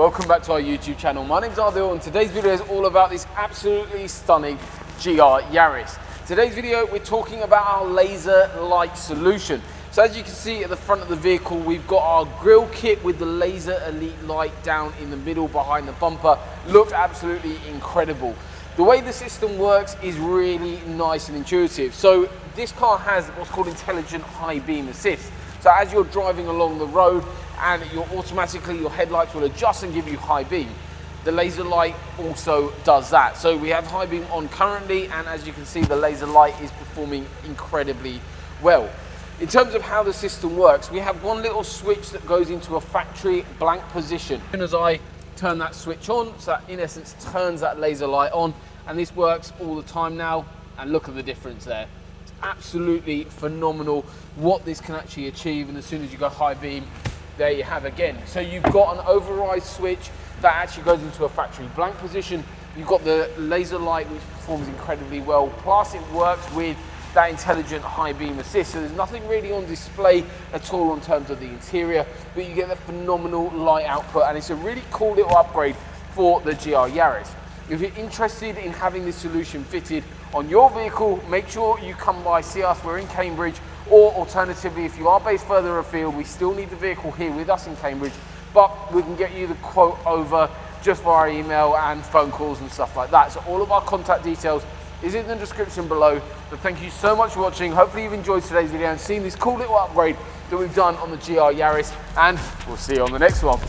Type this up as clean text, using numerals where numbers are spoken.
welcome back to our YouTube channel. My name's Ardil and today's video is all about this absolutely stunning GR Yaris. Today's video we're talking about our laser light solution. So as you can see at the front of the vehicle, we've got our grille kit with the Lazer Elite light down in the middle behind the bumper. Looks absolutely incredible. The way the system works is really nice and intuitive. So this car has what's called intelligent high beam assist. So as you're driving along the road and your headlights will adjust and give you high beam. The laser light also does that. So we have high beam on currently, and as you can see, the laser light is performing incredibly well. In terms of how the system works, we have one little switch that goes into a factory blank position. As soon as I turn that switch on, so that in essence turns that laser light on, and this works all the time now, and look at the difference there. It's absolutely phenomenal what this can actually achieve, and as soon as you go high beam, there you have again. So you've got an override switch that actually goes into a factory blank position. You've got the laser light which performs incredibly well, plus it works with that intelligent high beam assist. So there's nothing really on display at all in terms of the interior, but you get the phenomenal light output, and it's a really cool little upgrade for the GR Yaris. If you're interested in having this solution fitted on your vehicle, make sure you come by, see us, we're in Cambridge, or alternatively, if you are based further afield, we still need the vehicle here with us in Cambridge, but we can get you the quote over just via email and phone calls and stuff like that. So all of our contact details is in the description below. But thank you so much for watching. Hopefully you've enjoyed today's video and seen this cool little upgrade that we've done on the GR Yaris, and we'll see you on the next one.